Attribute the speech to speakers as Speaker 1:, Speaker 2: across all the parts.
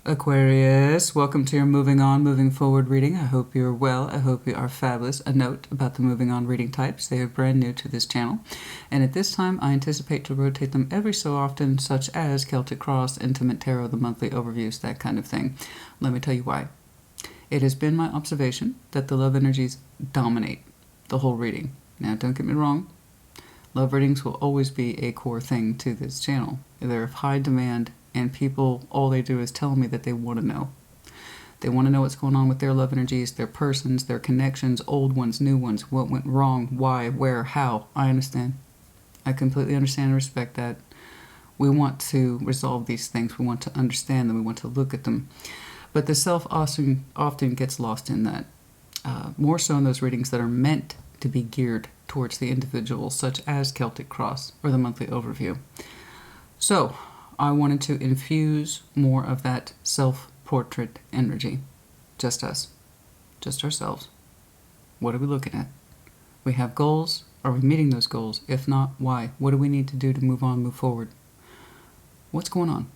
Speaker 1: Aquarius, welcome to your Moving On, Moving Forward reading. I hope you're well. I hope you are fabulous. A note about the Moving On reading types. They are brand new to this channel. And at this time, I anticipate to rotate them every so often, such as Celtic Cross, Intimate Tarot, the monthly overviews, that kind of thing. Let me tell you why. It has been my observation that the love energies dominate the whole reading. Now, don't get me wrong. Love readings will always be a core thing to this channel. They're of high demand, and people, all they do is tell me that they want to know. They want to know what's going on with their love energies, their persons, their connections, old ones, new ones, what went wrong, why, where, how. I understand. I completely understand and respect that. We want to resolve these things. We want to understand them. We want to look at them. But the self often gets lost in that. More so in those readings that are meant to be geared towards the individual, such as Celtic Cross or the monthly overview. So, I wanted to infuse more of that self-portrait energy. Just us. Just ourselves. What are we looking at? We have goals. Are we meeting those goals? If not, why? What do we need to do to move on, move forward? What's going on?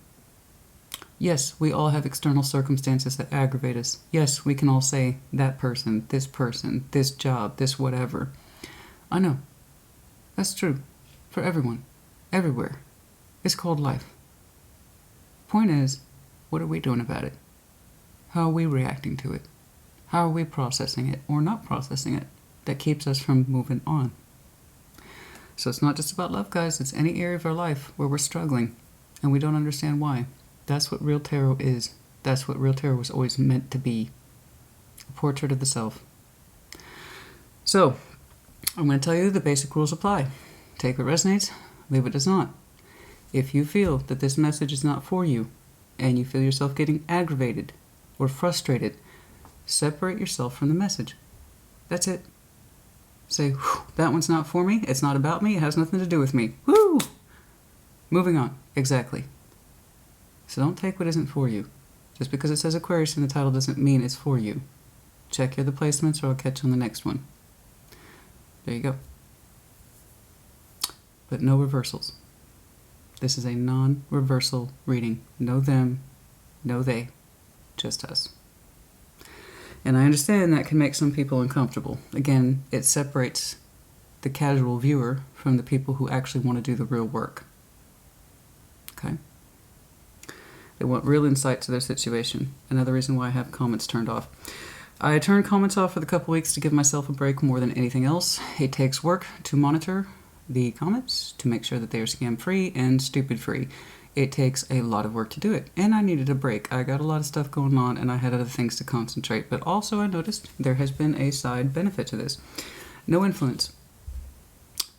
Speaker 1: Yes, we all have external circumstances that aggravate us. Yes, we can all say, that person, this job, this whatever. I know. That's true. For everyone. Everywhere. It's called life. Point is, what are we doing about it? How are we reacting to it? How are we processing it or not processing it that keeps us from moving on? So it's not just about love, guys. It's any area of our life where we're struggling and we don't understand why. That's what real tarot is. That's what real tarot was always meant to be. A portrait of the self. So, I'm going to tell you the basic rules apply. Take what resonates, leave what does not. If you feel that this message is not for you, and you feel yourself getting aggravated or frustrated, separate yourself from the message. That's it. Say, that one's not for me, it's not about me, it has nothing to do with me. Woo! Moving on. Exactly. So don't take what isn't for you. Just because it says Aquarius in the title doesn't mean it's for you. Check your other placements or I'll catch you on the next one. There you go. But no reversals. This is a non-reversal reading. No them, no they. Just us. And I understand that can make some people uncomfortable. Again, it separates the casual viewer from the people who actually want to do the real work. Okay? They want real insight to their situation. Another reason why I have comments turned off. I turned comments off for the couple weeks to give myself a break more than anything else. It takes work to monitor the comments to make sure that they are scam-free and stupid-free. It takes a lot of work to do it. And I needed a break. I got a lot of stuff going on and I had other things to concentrate. But also I noticed there has been a side benefit to this. No influence.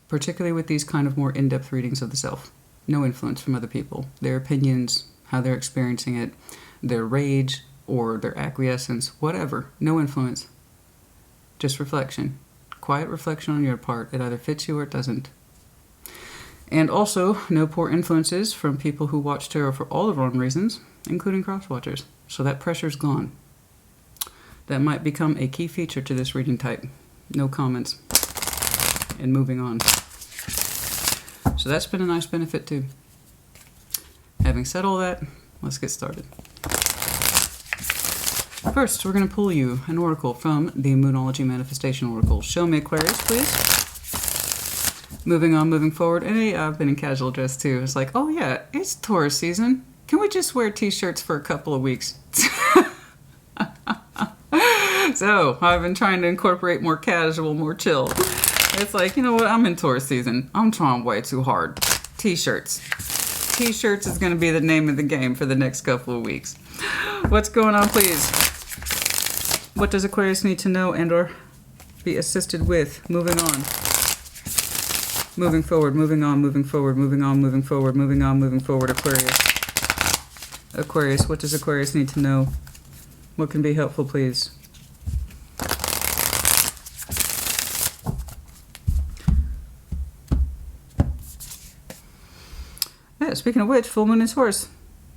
Speaker 1: Particularly with these kind of more in-depth readings of the self. No influence from other people. Their opinions, how they're experiencing it, their rage or their acquiescence, whatever. No influence. Just reflection. Quiet reflection on your part. It either fits you or it doesn't. And also, no poor influences from people who watch tarot for all the wrong reasons, including cross-watchers. So that pressure's gone. That might become a key feature to this reading type. No comments. And moving on. So that's been a nice benefit too. Having said all that, let's get started. First, we're going to pull you an oracle from the Moonology Manifestation Oracle. Show me Aquarius, please. Moving on, moving forward. And hey, I've been in casual dress too. It's like, oh yeah, it's Taurus season. Can we just wear t-shirts for a couple of weeks? So, I've been trying to incorporate more casual, more chill. It's like, you know what? I'm in Taurus season. I'm trying way too hard. T-shirts. T-shirts is going to be the name of the game for the next couple of weeks. What's going on, please? What does Aquarius need to know and or be assisted with? Moving on. Moving forward, moving on, moving forward, moving on, moving forward, moving on, moving forward, Aquarius. Aquarius, what does Aquarius need to know? What can be helpful, please? Yeah, speaking of which, full moon in Taurus.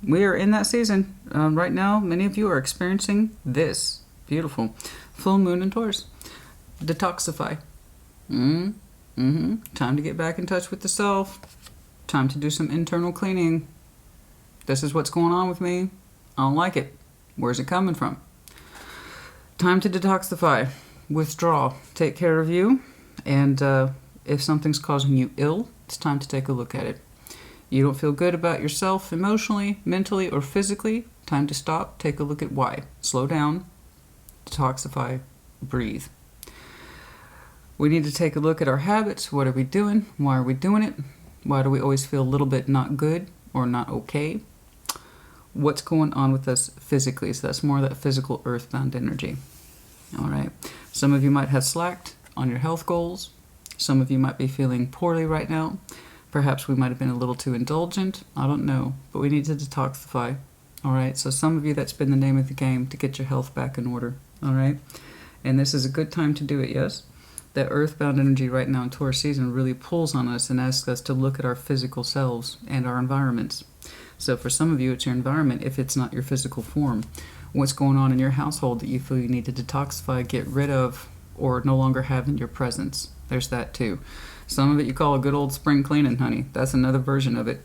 Speaker 1: We are in that season. Right now, many of you are experiencing this. Beautiful. Full moon in Taurus. Detoxify. Time to get back in touch with the self. Time to do some internal cleaning. This is what's going on with me. I don't like it. Where's it coming from? Time to detoxify, withdraw, take care of you, and if something's causing you ill, it's time to take a look at it. You don't feel good about yourself emotionally, mentally, or physically, time to stop, take a look at why. Slow down, detoxify, breathe. We need to take a look at our habits. What are we doing? Why are we doing it? Why do we always feel a little bit not good or not okay? What's going on with us physically? So that's more of that physical earthbound energy. All right. Some of you might have slacked on your health goals. Some of you might be feeling poorly right now. Perhaps we might have been a little too indulgent. I don't know. But we need to detoxify. All right. So some of you, that's been the name of the game, to get your health back in order. All right. And this is a good time to do it, yes? That earthbound energy right now in Taurus season really pulls on us and asks us to look at our physical selves and our environments. So for some of you, it's your environment if it's not your physical form. What's going on in your household that you feel you need to detoxify, get rid of, or no longer have in your presence. There's that too. Some of it you call a good old spring cleaning, honey. That's another version of it.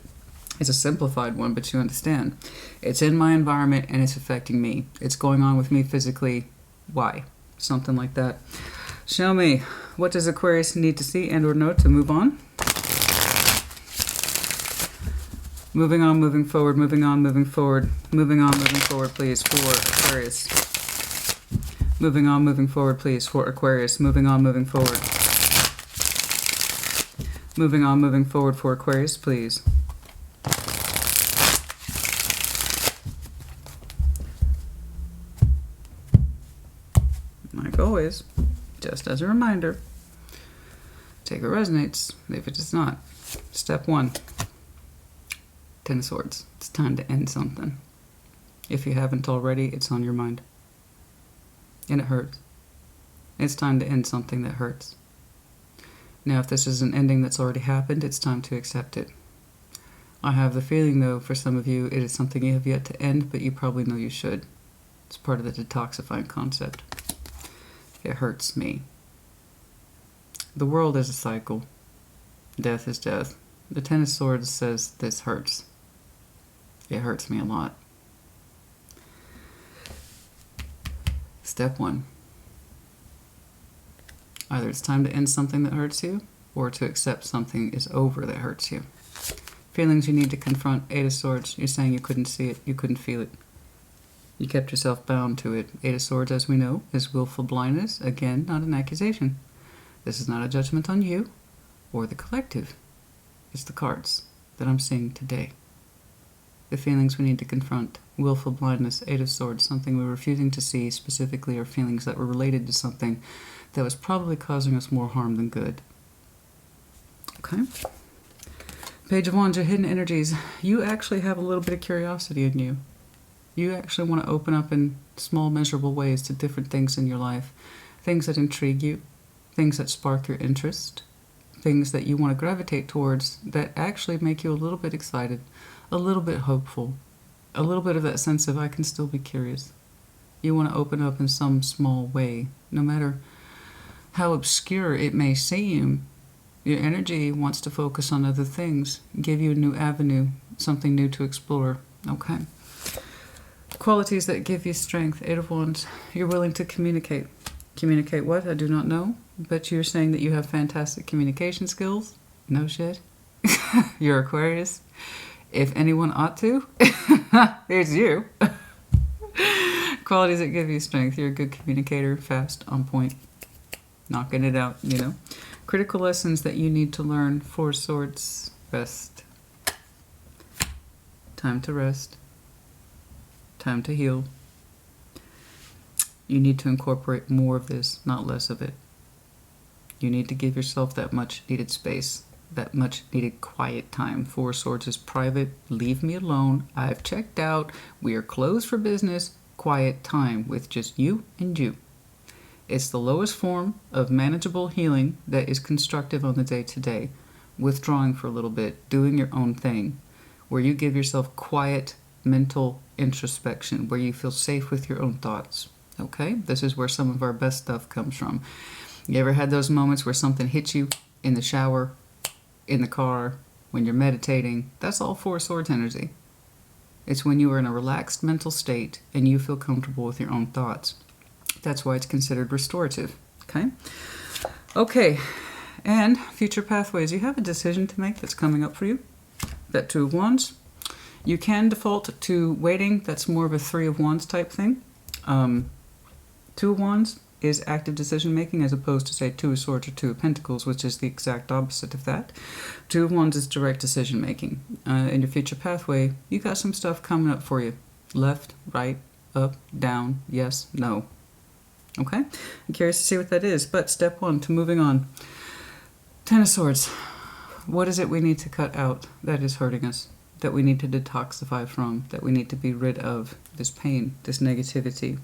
Speaker 1: It's a simplified one, but you understand. It's in my environment and it's affecting me. It's going on with me physically. Why? Something like that. Show me, what does Aquarius need to see and or know to move on? Moving on, moving forward, moving on, moving forward, moving on, moving forward, please, for Aquarius. Moving on, moving forward, please, for Aquarius. Moving on, moving forward. Moving on, moving forward for Aquarius, please. Like always, just as a reminder, take what resonates, leave it does not. Step 1. Ten of Swords. It's time to end something. If you haven't already, it's on your mind. And it hurts. It's time to end something that hurts. Now, if this is an ending that's already happened, it's time to accept it. I have the feeling, though, for some of you, it is something you have yet to end, but you probably know you should. It's part of the detoxifying concept. It hurts me. The world is a cycle. Death is death. The Ten of Swords says this hurts. It hurts me a lot. Step 1. Either it's time to end something that hurts you, or to accept something is over that hurts you. Feelings you need to confront. 8 of Swords. You're saying you couldn't see it, you couldn't feel it. You kept yourself bound to it. 8 of Swords, as we know, is willful blindness. Again, not an accusation. This is not a judgment on you or the collective. It's the cards that I'm seeing today. The feelings we need to confront. Willful blindness, 8 of Swords, something we're refusing to see specifically, or feelings that were related to something that was probably causing us more harm than good. Okay? Page of Wands, your hidden energies. You actually have a little bit of curiosity in you. You actually want to open up in small, measurable ways to different things in your life. Things that intrigue you, things that spark your interest, things that you want to gravitate towards that actually make you a little bit excited, a little bit hopeful, a little bit of that sense of I can still be curious. You want to open up in some small way, no matter how obscure it may seem. Your energy wants to focus on other things, give you a new avenue, something new to explore. Okay. Qualities that give you strength. 8 of Wands. You're willing to communicate. Communicate what? I do not know. But you're saying that you have fantastic communication skills? No shit. You're Aquarius. If anyone ought to, it's you. Qualities that give you strength. You're a good communicator, fast, on point, knocking it out, you know. Critical lessons that you need to learn. 4 Swords. Rest. Time to rest. Time to heal. You need to incorporate more of this, not less of it. You need to give yourself that much needed space, that much needed quiet time. 4 Swords is private. Leave me alone. I've checked out. We are closed for business. Quiet time with just you and you. It's the lowest form of manageable healing that is constructive on the day-to-day. Withdrawing for a little bit, doing your own thing, where you give yourself quiet mental introspection, where you feel safe with your own thoughts. Okay? This is where some of our best stuff comes from. You ever had those moments where something hits you in the shower, in the car, when you're meditating? That's all 4 Swords energy. It's when you are in a relaxed mental state and you feel comfortable with your own thoughts. That's why it's considered restorative. Okay? Okay. And future pathways. You have a decision to make that's coming up for you. That Two of Wands. You can default to waiting. That's more of a Three of Wands type thing. Two of Wands is active decision making as opposed to, say, Two of Swords or Two of Pentacles, which is the exact opposite of that. Two of Wands is direct decision making. In your future pathway, you got some stuff coming up for you. Left, right, up, down, yes, no. Okay? I'm curious to see what that is. But step one to moving on. Ten of Swords. What is it we need to cut out that is hurting us? That we need to detoxify from? That we need to be rid of? This pain, this negativity.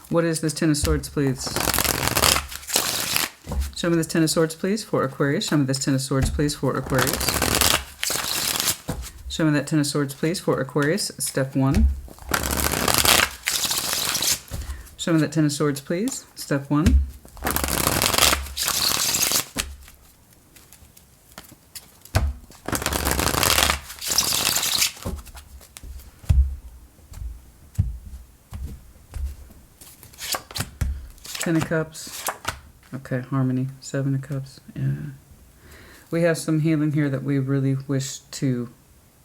Speaker 1: What is this Ten of Swords, please? Show me this Ten of Swords, please, for Aquarius. Show me this Ten of Swords, please, for Aquarius. Show me that Ten of Swords, please, for Aquarius. Step one. Show me that Ten of Swords, please. Step one. Ten of Cups. Okay, harmony. Seven of Cups. Yeah. We have some healing here that we really wish to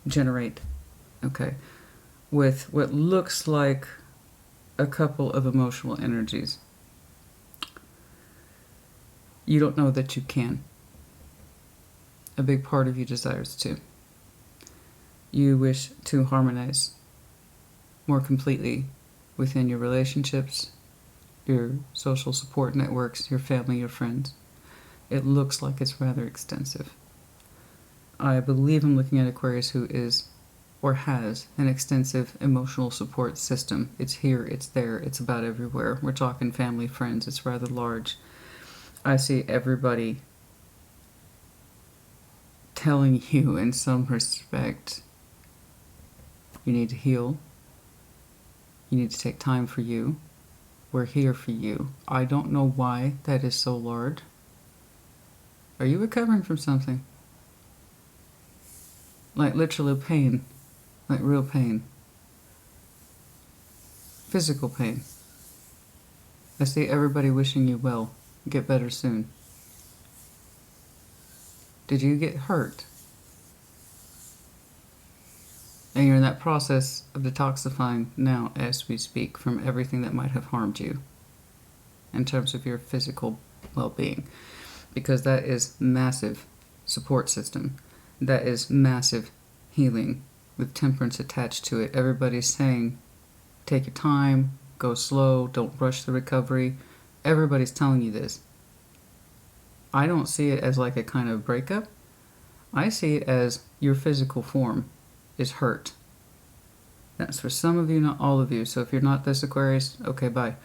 Speaker 1: generate. Okay. With what looks like a couple of emotional energies. You don't know that you can. A big part of you desires to. You wish to harmonize more completely within your relationships, your social support networks, your family, your friends. It looks like it's rather extensive. I believe I'm looking at Aquarius who is or has an extensive emotional support system. It's here, it's there, it's about everywhere. We're talking family, friends, it's rather large. I see everybody telling you in some respect, you need to heal, you need to take time for you, we're here for you. I don't know why that is so large. Are you recovering from something? Like literally pain. Like real pain. Physical pain. I see everybody wishing you well. Get better soon. Did you get hurt? And you're in that process of detoxifying now as we speak from everything that might have harmed you in terms of your physical well-being. Because that is massive support system. That is massive healing with temperance attached to it. Everybody's saying, take your time, go slow, don't rush the recovery. Everybody's telling you this. I don't see it as like a kind of breakup. I see it as your physical form is hurt. That's for some of you, not all of you. So if you're not this Aquarius, okay, bye.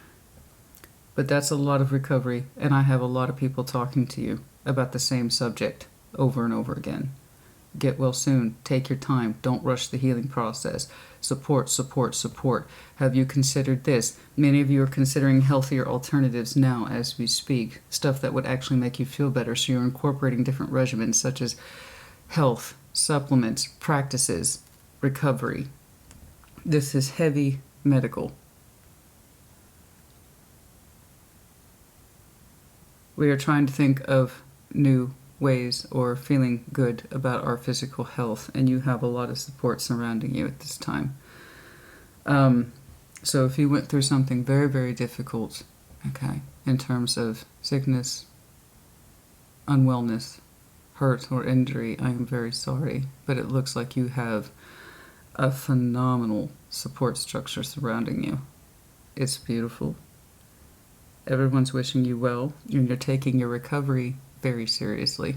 Speaker 1: But that's a lot of recovery, and I have a lot of people talking to you about the same subject over and over again. Get well soon. Take your time. Don't rush the healing process. Support, support, support. Have you considered this? Many of you are considering healthier alternatives now as we speak. Stuff that would actually make you feel better. So you're incorporating different regimens such as health, supplements, practices, recovery. This is heavy medical. We are trying to think of new ways or feeling good about our physical health, and you have a lot of support surrounding you at this time. So if you went through something very, very difficult, okay, in terms of sickness, unwellness, hurt, or injury, I am very sorry, but it looks like you have a phenomenal support structure surrounding you. It's beautiful. Everyone's wishing you well, and you're taking your recovery very seriously.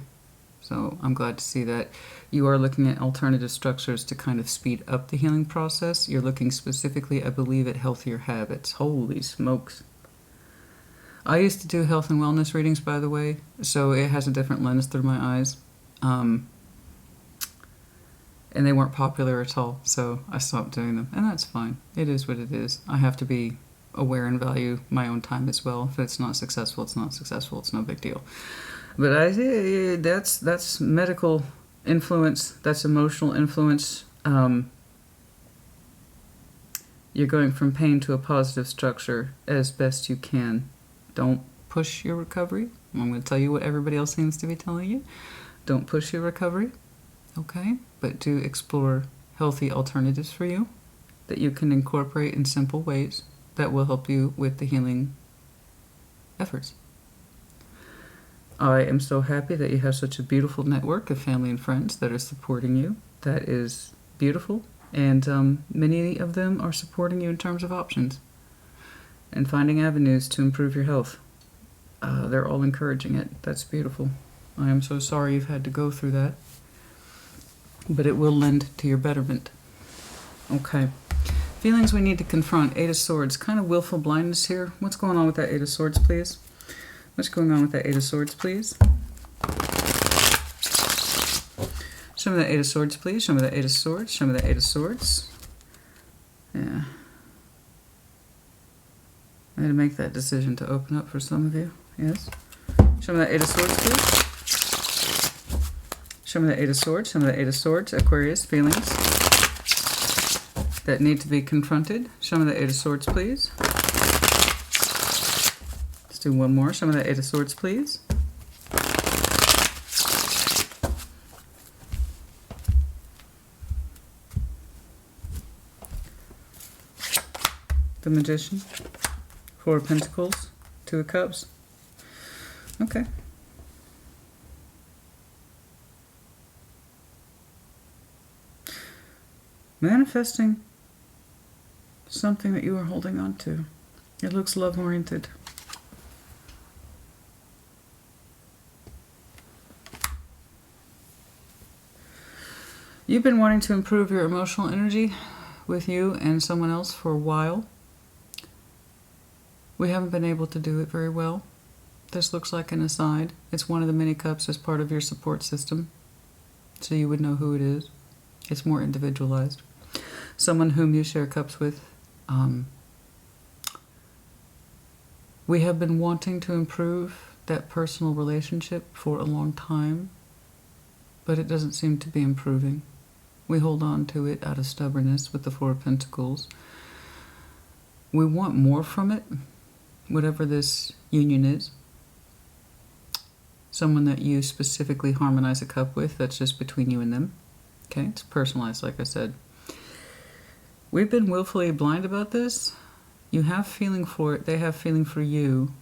Speaker 1: So I'm glad to see that. You are looking at alternative structures to kind of speed up the healing process. You're looking specifically, I believe, at healthier habits. Holy smokes. I used to do health and wellness readings, by the way, so it has a different lens through my eyes. And they weren't popular at all, so I stopped doing them. And that's fine. It is what it is. I have to be aware and value my own time as well. If it's not successful, it's not successful. It's no big deal. But that's medical influence. That's emotional influence. You're going from pain to a positive structure as best you can. Don't push your recovery. I'm going to tell you what everybody else seems to be telling you. Don't push your recovery, okay? But do explore healthy alternatives for you that you can incorporate in simple ways that will help you with the healing efforts. I am so happy that you have such a beautiful network of family and friends that are supporting you. That is beautiful. And many of them are supporting you in terms of options and finding avenues to improve your health. They're all encouraging it. That's beautiful. I am so sorry you've had to go through that, but it will lend to your betterment. Okay. Feelings we need to confront. Eight of Swords. Kind of willful blindness here. What's going on with that Eight of Swords, please? What's going on with that Eight of Swords, please? Show me that Eight of Swords, please. Show me that Eight of Swords. Show me that Eight of Swords. Yeah. I had to make that decision to open up for some of you. Yes. Show me that Eight of Swords, please. Show me that Eight of Swords. Show me that Eight of Swords. Aquarius, feelings that need to be confronted. Show me that Eight of Swords, please. Let's do one more. Show me that Eight of Swords, please. The Magician, Four of Pentacles, Two of Cups. Okay. Manifesting something that you are holding on to. It looks love-oriented. You've been wanting to improve your emotional energy with you and someone else for a while. We haven't been able to do it very well. This looks like an aside. It's one of the many cups as part of your support system, so you would know who it is. It's more individualized. Someone whom you share cups with. We have been wanting to improve that personal relationship for a long time, but it doesn't seem to be improving. We hold on to it out of stubbornness with the Four of Pentacles. We want more from it, whatever this union is. Someone that you specifically harmonize a cup with, that's just between you and them. Okay, it's personalized, like I said. We've been willfully blind about this. You have feeling for it, they have feeling for you.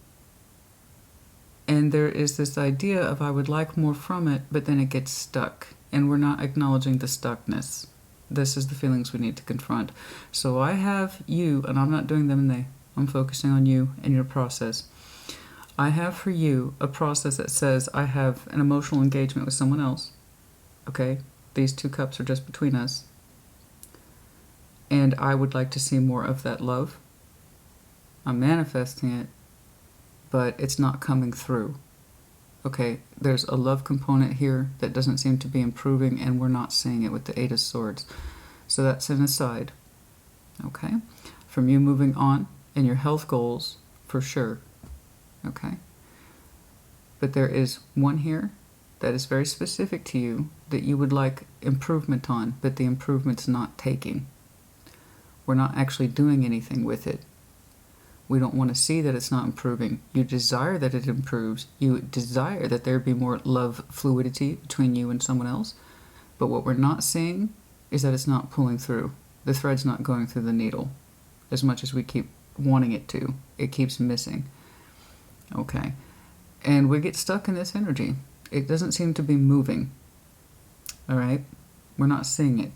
Speaker 1: And there is this idea of I would like more from it, but then it gets stuck. And we're not acknowledging the stuckness. This is the feelings we need to confront. So I have you, and I'm not doing them and they. I'm focusing on you and your process. I have for you a process that says I have an emotional engagement with someone else. Okay? These two cups are just between us. And I would like to see more of that love. I'm manifesting it, but it's not coming through. Okay, there's a love component here that doesn't seem to be improving, and we're not seeing it with the Eight of Swords. So that's an aside. Okay? From you moving on and your health goals, for sure. Okay? But there is one here that is very specific to you that you would like improvement on, but the improvement's not taking. We're not actually doing anything with it. We don't want to see that it's not improving. You desire that it improves. You desire that there be more love fluidity between you and someone else. But what we're not seeing is that it's not pulling through. The thread's not going through the needle as much as we keep wanting it to. It keeps missing. Okay. And we get stuck in this energy. It doesn't seem to be moving. All right? We're not seeing it.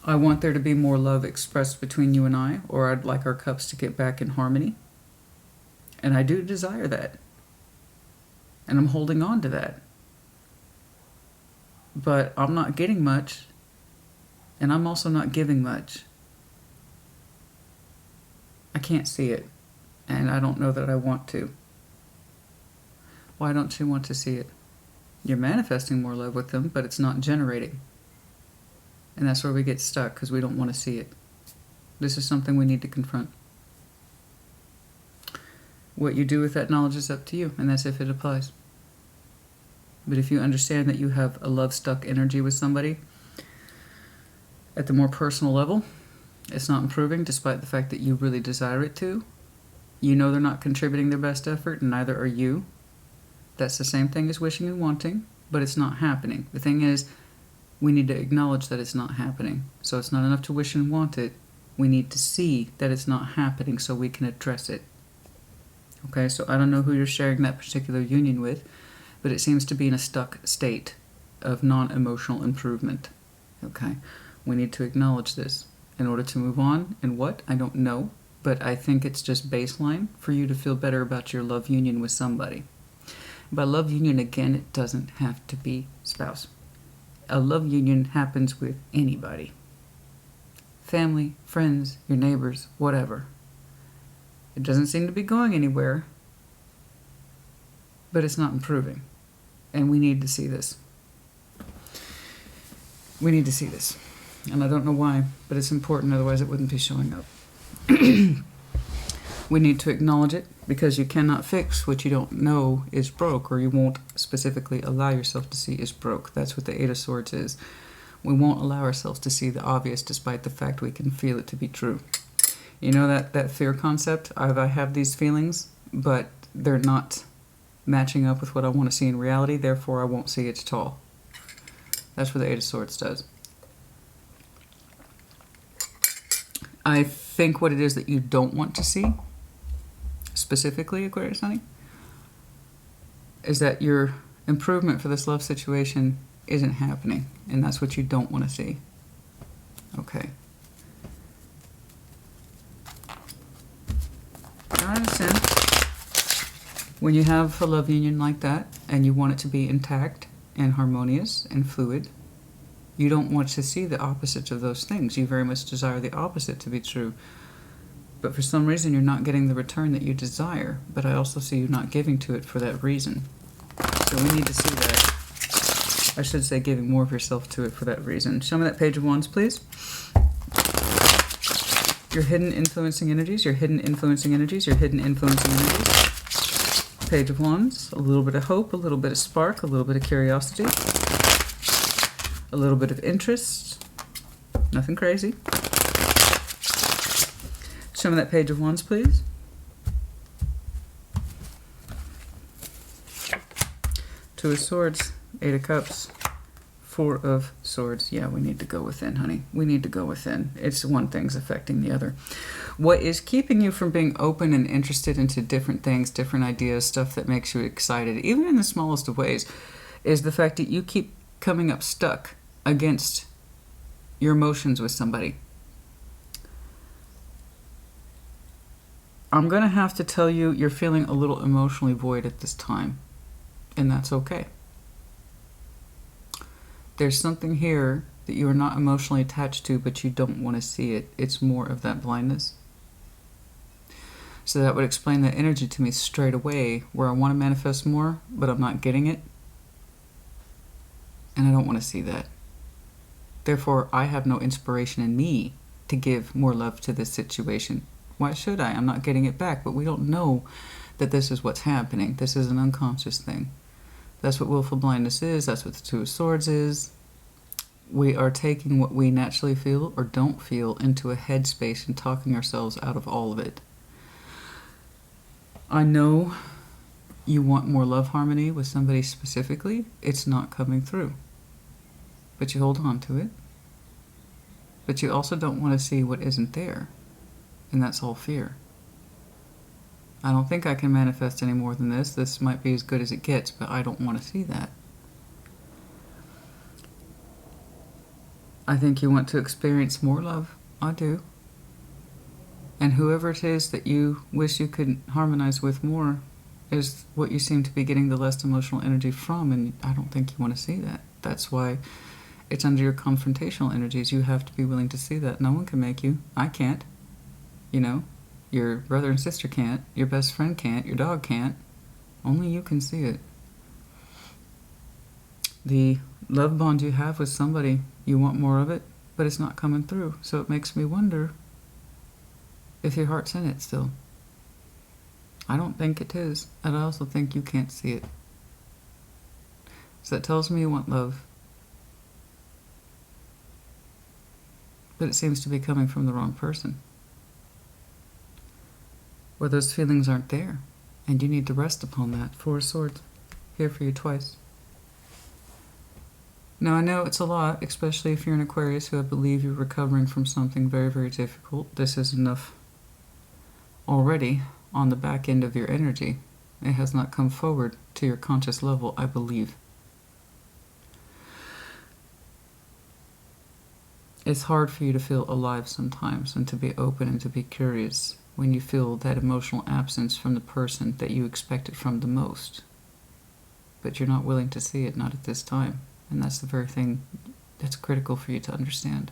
Speaker 1: I want there to be more love expressed between you and I, or I'd like our cups to get back in harmony. And I do desire that. And I'm holding on to that. But I'm not getting much, and I'm also not giving much. I can't see it, and I don't know that I want to. Why don't you want to see it? You're manifesting more love with them, but it's not generating. And that's where we get stuck, because we don't want to see it. This is something we need to confront. What you do with that knowledge is up to you, and that's if it applies. But if you understand that you have a love-stuck energy with somebody, at the more personal level, It's not improving despite the fact that you really desire it to. You know they're not contributing their best effort, and neither are you. That's the same thing as wishing and wanting, but it's not happening. The thing is, we need to acknowledge that it's not happening. So it's not enough to wish and want it. We need to see that it's not happening so we can address it. Okay, so I don't know who you're sharing that particular union with, but it seems to be in a stuck state of non-emotional improvement. Okay, we need to acknowledge this in order to move on. And what? I don't know, but I think it's just baseline for you to feel better about your love union with somebody. By love union, again, it doesn't have to be spouse. A love union happens with anybody. Family, friends, your neighbors, whatever. It doesn't seem to be going anywhere, but it's not improving. And we need to see this. We need to see this. And I don't know why, but it's important, otherwise it wouldn't be showing up. We need to acknowledge it, because you cannot fix what you don't know is broke, or you won't specifically allow yourself to see is broke. That's what the Eight of Swords is. We won't allow ourselves to see the obvious despite the fact we can feel it to be true. You know that fear concept? I have these feelings, but they're not matching up with what I want to see in reality, therefore I won't see it at all. That's what the Eight of Swords does. I think what it is that you don't want to see, specifically, Aquarius, honey, is that your improvement for this love situation isn't happening, and that's what you don't want to see. Okay. I understand. When you have a love union like that, and you want it to be intact and harmonious and fluid, you don't want to see the opposite of those things. You very much desire the opposite to be true. But for some reason, you're not getting the return that you desire. But I also see you not giving to it for that reason. So we need to see that. I should say giving more of yourself to it for that reason. Show me that Page of Wands, please. Your hidden influencing energies, your hidden influencing energies, your hidden influencing energies. Page of Wands, a little bit of hope, a little bit of spark, a little bit of curiosity, a little bit of interest, nothing crazy. Show me that Page of Wands, please. Two of Swords, Eight of Cups, Four of Swords. Yeah, we need to go within, honey. We need to go within. It's one thing's affecting the other. What is keeping you from being open and interested into different things, different ideas, stuff that makes you excited, even in the smallest of ways, is the fact that you keep coming up stuck against your emotions with somebody. I'm going to have to tell you you're feeling a little emotionally void at this time, and that's okay. There's something here that you are not emotionally attached to, but you don't want to see it. It's more of that blindness. So that would explain that energy to me straight away, where I want to manifest more, but I'm not getting it. And I don't want to see that. Therefore, I have no inspiration in me to give more love to this situation. Why should I? I'm not getting it back, but we don't know that this is what's happening. This is an unconscious thing. That's what willful blindness is. That's what the Two of Swords is. We are taking what we naturally feel or don't feel into a headspace and talking ourselves out of all of it. I know you want more love harmony with somebody specifically. It's not coming through. But you hold on to it. But you also don't want to see what isn't there. And that's all fear. I don't think I can manifest any more than this. This might be as good as it gets, but I don't want to see that. I think you want to experience more love. I do. And whoever it is that you wish you could harmonize with more is what you seem to be getting the less emotional energy from, and I don't think you want to see that. That's why it's under your confrontational energies. You have to be willing to see that. No one can make you. I can't. You know, your brother and sister can't. Your best friend can't. Your dog can't. Only you can see it. The love bond you have with somebody, you want more of it, but it's not coming through. So it makes me wonder if your heart's in it still. I don't think it is. And I also think you can't see it. So that tells me you want love. but it seems to be coming from the wrong person. Or those feelings aren't there, and you need to rest upon that. Four of Swords, here for you twice. Now, I know it's a lot, especially if you're an Aquarius who I believe you're recovering from something very, very difficult. This is enough already on the back end of your energy. It has not come forward to your conscious level, I believe. It's hard for you to feel alive sometimes and to be open and to be curious when you feel that emotional absence from the person that you expected from the most. But you're not willing to see it, not at this time. And that's the very thing that's critical for you to understand.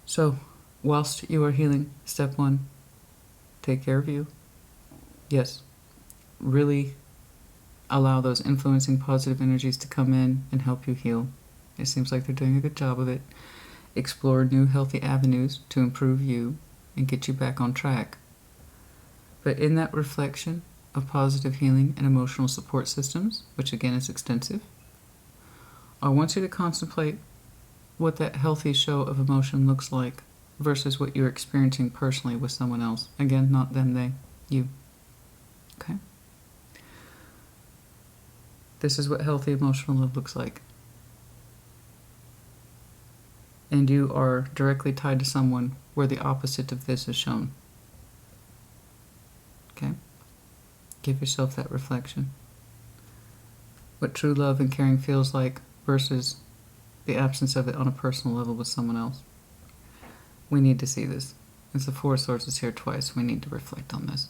Speaker 1: So, whilst you are healing, step one, take care of you. Yes, really allow those influencing positive energies to come in and help you heal. It seems like they're doing a good job of it. Explore new healthy avenues to improve you and get you back on track. But in that reflection of positive healing and emotional support systems, which again is extensive, I want you to contemplate what that healthy show of emotion looks like versus what you're experiencing personally with someone else. Again, not them, they, you. Okay? This is what healthy emotional love looks like. And you are directly tied to someone where the opposite of this is shown. Okay? Give yourself that reflection. What true love and caring feels like versus the absence of it on a personal level with someone else. We need to see this. As the Four of Swords is here twice, we need to reflect on this.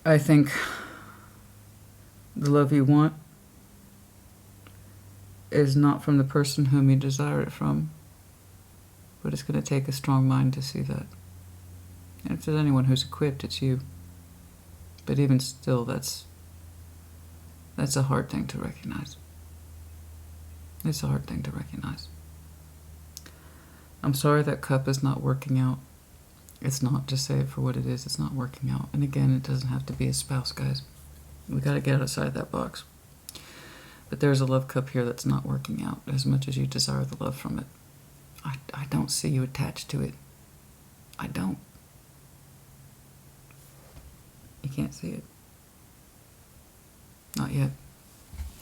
Speaker 1: I think the love you want is not from the person whom you desire it from, but it's going to take a strong mind to see that. And if there's anyone who's equipped, it's you. But even still, that's a hard thing to recognize. It's a hard thing to recognize. I'm sorry that cup is not working out. It's not. Just say it for what it is. It's not working out. And again, it doesn't have to be a spouse, guys. We got to get outside that box. But there's a love cup here that's not working out as much as you desire the love from it. I don't see you attached to it. I don't. You can't see it. Not yet.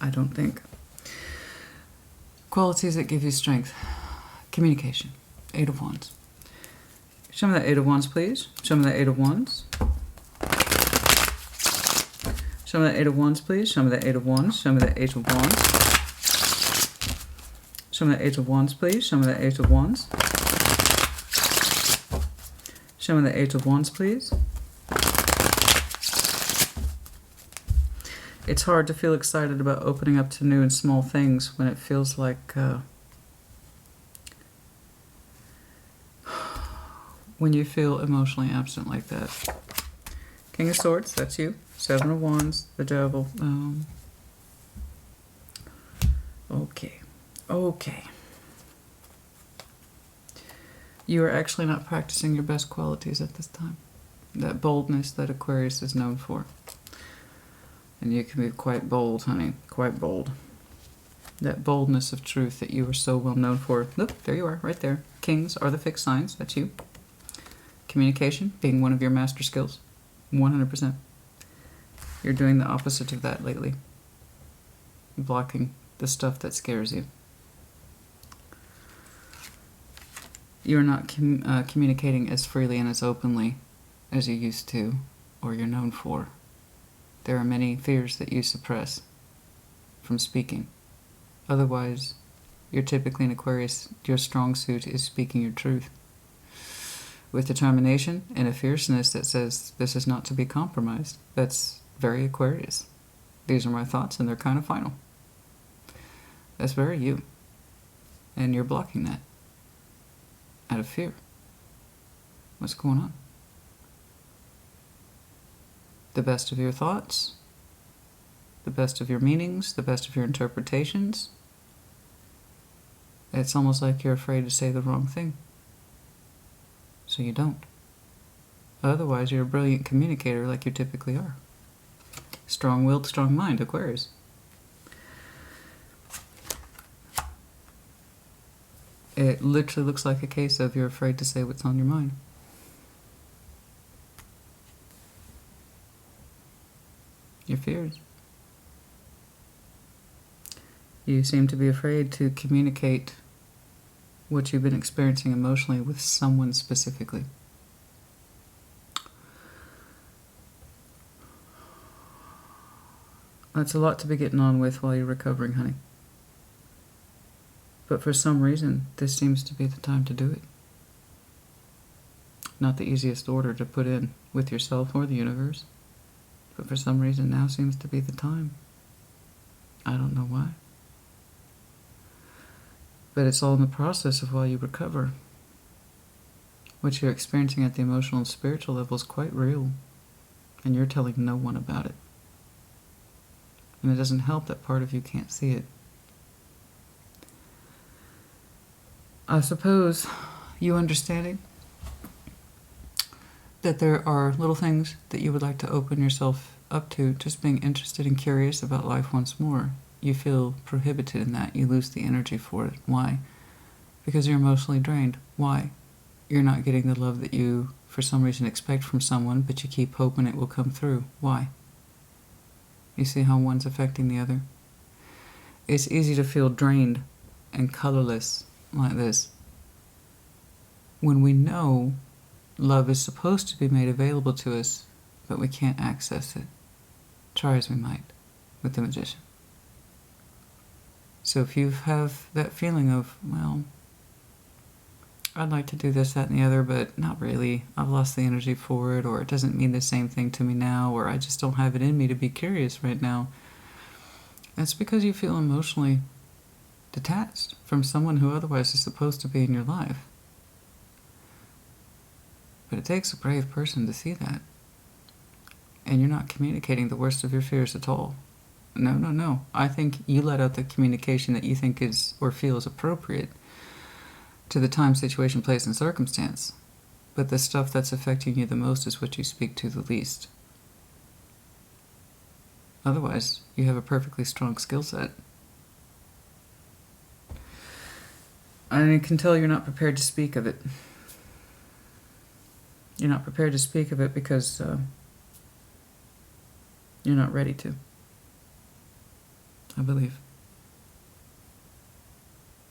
Speaker 1: I don't think. Qualities that give you strength. Communication. Eight of Wands. Show me that Eight of Wands, please. Show me that Eight of Wands. Show me that Eight of Wands, please. Show me that Eight of Wands. Show me that Eight of Wands. Show me that Eight of Wands, please. Show me that Eight of Wands. Show me that Eight of Wands, please. It's hard to feel excited about opening up to new and small things when it feels like when you feel emotionally absent like that. King of Swords, that's you. Seven of Wands, the Devil. Okay. You are actually not practicing your best qualities at this time. That boldness that Aquarius is known for. And you can be quite bold, honey. Quite bold. That boldness of truth that you are so well known for. Look, there you are, right there. Kings are the fixed signs. That's you. Communication being one of your master skills. 100%. You're doing the opposite of that lately. Blocking the stuff that scares you. You're not communicating as freely and as openly as you used to, or you're known for. There are many fears that you suppress from speaking. Otherwise, you're typically an Aquarius. Your strong suit is speaking your truth. With determination and a fierceness that says this is not to be compromised. That's very Aquarius. These are my thoughts and they're kind of final. That's very you. And you're blocking that out of fear. What's going on? The best of your thoughts, the best of your meanings, the best of your interpretations. It's almost like you're afraid to say the wrong thing. So you don't. Otherwise, you're a brilliant communicator like you typically are. Strong-willed, strong mind, Aquarius. It literally looks like a case of you're afraid to say what's on your mind. Your fears. You seem to be afraid to communicate what you've been experiencing emotionally with someone specifically. That's a lot to be getting on with while you're recovering, honey. But for some reason, this seems to be the time to do it. Not the easiest order to put in with yourself or the universe. But for some reason, now seems to be the time. I don't know why. But it's all in the process of while you recover. What you're experiencing at the emotional and spiritual level is quite real. And you're telling no one about it. And it doesn't help that part of you can't see it. I suppose you understanding that there are little things that you would like to open yourself up to, just being interested and curious about life once more. You feel prohibited in that. You lose the energy for it. Why? Because you're emotionally drained. Why? You're not getting the love that you, for some reason, expect from someone, but you keep hoping it will come through. Why? You see how one's affecting the other? It's easy to feel drained and colorless like this when we know love is supposed to be made available to us, but we can't access it. Try as we might with the Magician. So if you have that feeling of, well, I'd like to do this, that, and the other, but not really. I've lost the energy for it, or it doesn't mean the same thing to me now, or I just don't have it in me to be curious right now. That's because you feel emotionally detached from someone who otherwise is supposed to be in your life. But it takes a brave person to see that. And you're not communicating the worst of your fears at all. No. I think you let out the communication that you think is or feels appropriate to the time, situation, place, and circumstance. But the stuff that's affecting you the most is what you speak to the least. Otherwise, you have a perfectly strong skill set. I can tell you're not prepared to speak of it. You're not prepared to speak of it because you're not ready to. I believe.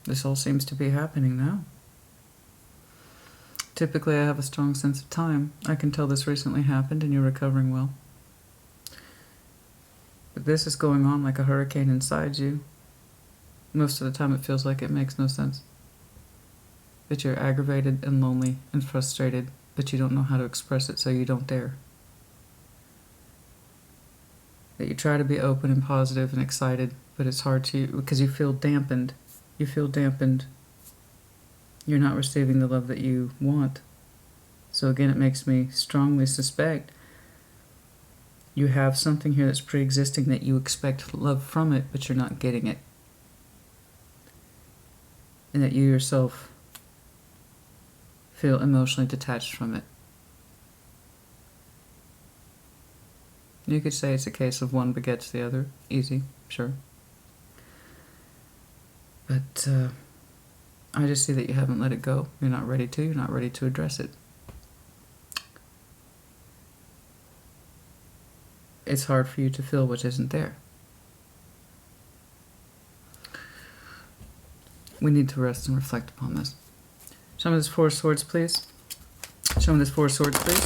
Speaker 1: This all seems to be happening now. Typically, I have a strong sense of time. I can tell this recently happened and you're recovering well. But this is going on like a hurricane inside you. Most of the time it feels like it makes no sense. That you're aggravated and lonely and frustrated, but you don't know how to express it, so you don't dare. That you try to be open and positive and excited, but it's hard to, because you feel dampened. You feel dampened. You're not receiving the love that you want. So again, it makes me strongly suspect you have something here that's pre-existing that you expect love from it, but you're not getting it. And that you yourself feel emotionally detached from it. You could say it's a case of one begets the other. Easy, sure. But I just see that you haven't let it go. You're not ready to. You're not ready to address it. It's hard for you to feel what isn't there. We need to rest and reflect upon this. Show me this Four of Swords, please. Show me this Four of Swords, please.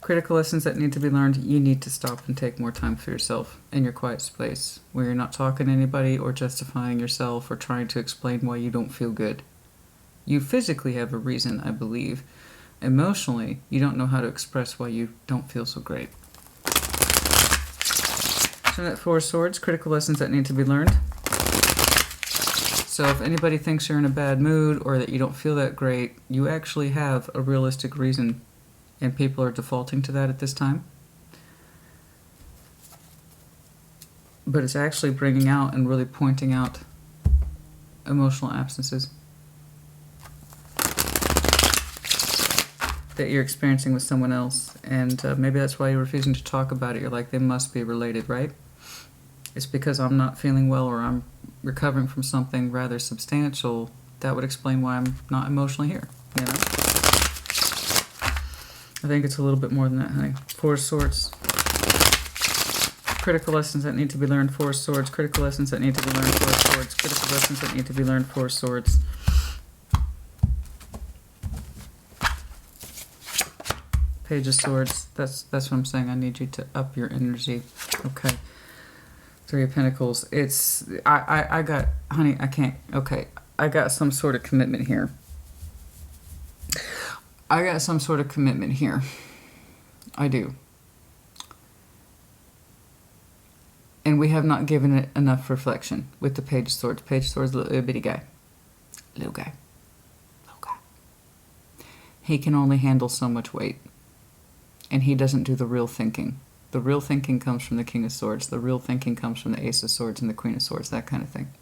Speaker 1: Critical lessons that need to be learned. You need to stop and take more time for yourself in your quiet space where you're not talking to anybody or justifying yourself or trying to explain why you don't feel good. You physically have a reason, I believe. Emotionally, you don't know how to express why you don't feel so great. So that Four of Swords, critical lessons that need to be learned. So if anybody thinks you're in a bad mood or that you don't feel that great, you actually have a realistic reason, and people are defaulting to that at this time. But it's actually bringing out and really pointing out emotional absences that you're experiencing with someone else. And maybe that's why you're refusing to talk about it. You're like, they must be related, right? it's because I'm not feeling well or I'm recovering from something rather substantial, that would explain why I'm not emotionally here, you know? I think it's a little bit more than that, honey. Four of Swords. Critical lessons that need to be learned, Four of Swords. Critical lessons that need to be learned, Four of Swords. Critical lessons that need to be learned, Four of Swords. Page of Swords. That's what I'm saying. I need you to up your energy. Okay. Three of Pentacles. It's I got, honey, I can't. Okay. I got some sort of commitment here. I got some sort of commitment here. I do. And we have not given it enough reflection with the Page of Swords. Page of Swords, little bitty guy. Little guy. Little guy. He can only handle so much weight. And he doesn't do the real thinking. The real thinking comes from the King of Swords. The real thinking comes from the Ace of Swords and the Queen of Swords, that kind of thing.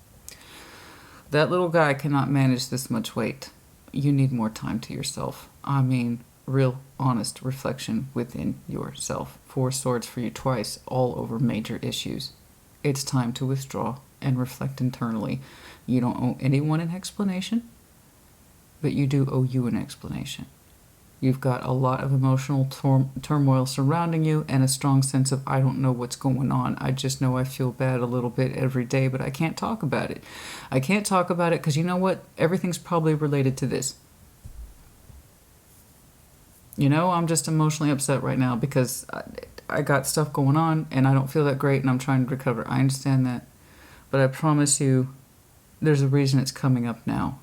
Speaker 1: That little guy cannot manage this much weight. You need more time to yourself. I mean, real, honest reflection within yourself. Four Swords for you twice, all over major issues. It's time to withdraw and reflect internally. You don't owe anyone an explanation, but you do owe you an explanation. You've got a lot of emotional turmoil surrounding you and a strong sense of, I don't know what's going on. I just know I feel bad a little bit every day, but I can't talk about it. I can't talk about it because you know what? Everything's probably related to this. You know, I'm just emotionally upset right now because I got stuff going on and I don't feel that great and I'm trying to recover. I understand that. But I promise you, there's a reason it's coming up now.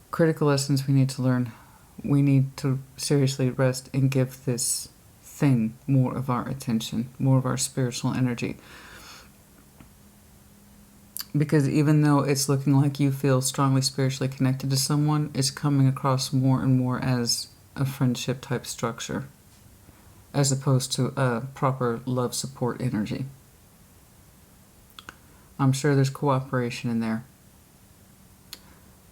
Speaker 1: Critical lessons we need to learn. We need to seriously rest and give this thing more of our attention, more of our spiritual energy. Because even though it's looking like you feel strongly spiritually connected to someone, it's coming across more and more as a friendship type structure, as opposed to a proper love support energy. I'm sure there's cooperation in there,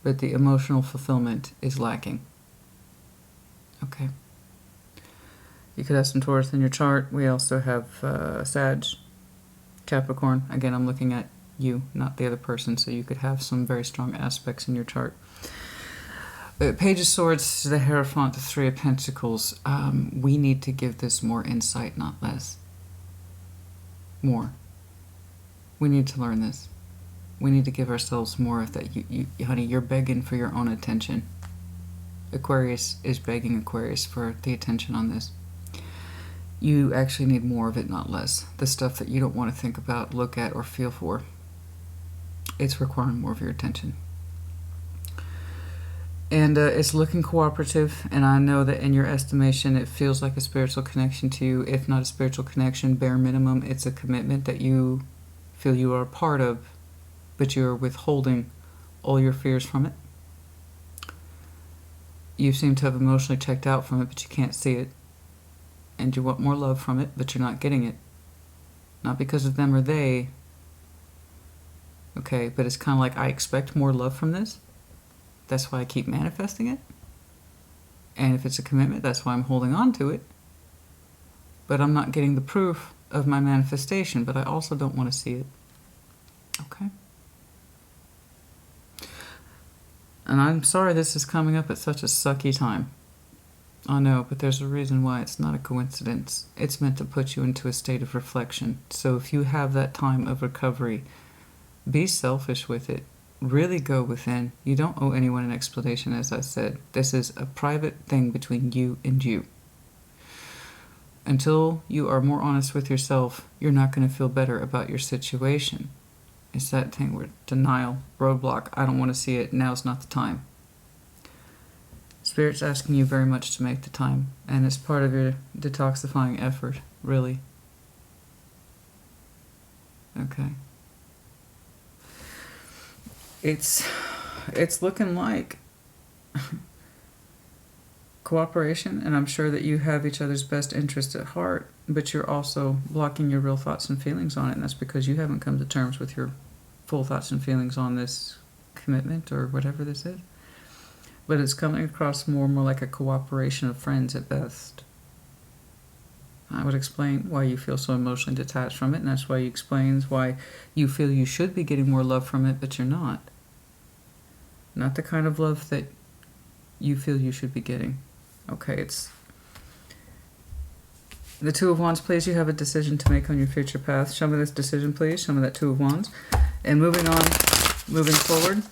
Speaker 1: but the emotional fulfillment is lacking. Okay. You could have some Taurus in your chart. We also have Sag, Capricorn. Again, I'm looking at you, not the other person, so you could have some very strong aspects in your chart. Page of Swords, the Hierophant, the Three of Pentacles. We need to give this more insight, not less. More. We need to learn this. We need to give ourselves more of that. Honey, you're begging for your own attention. Aquarius is begging Aquarius for the attention on this. You actually need more of it, not less. The stuff that you don't want to think about, look at, or feel for. It's requiring more of your attention. And it's looking cooperative, and I know that in your estimation it feels like a spiritual connection to you. If not a spiritual connection, bare minimum, it's a commitment that you feel you are a part of, but you're withholding all your fears from it. You seem to have emotionally checked out from it, but you can't see it. And you want more love from it, but you're not getting it. Not because of them or they. Okay, but it's kind of like, I expect more love from this. That's why I keep manifesting it. And if it's a commitment, that's why I'm holding on to it. But I'm not getting the proof of my manifestation, but I also don't want to see it. Okay? And I'm sorry this is coming up at such a sucky time. I know, but there's a reason why. It's not a coincidence. It's meant to put you into a state of reflection. So if you have that time of recovery, be selfish with it. Really go within. You don't owe anyone an explanation, as I said. This is a private thing between you and you. Until you are more honest with yourself, you're not going to feel better about your situation. It's that thing where denial, roadblock, I don't want to see it, now's not the time. Spirit's asking you very much to make the time, and it's part of your detoxifying effort, really. Okay. It's looking like cooperation, and I'm sure that you have each other's best interest at heart, but you're also blocking your real thoughts and feelings on it, and that's because you haven't come to terms with your full thoughts and feelings on this commitment or whatever this is. But it's coming across more and more like a cooperation of friends at best. I would explain why you feel so emotionally detached from it, and that's why he explains why you feel you should be getting more love from it, but you're not. Not the kind of love that you feel you should be getting. Okay, it's the Two of Wands, please. You have a decision to make on your future path. Show me this decision, please. Show me that Two of Wands. And moving on, moving forward,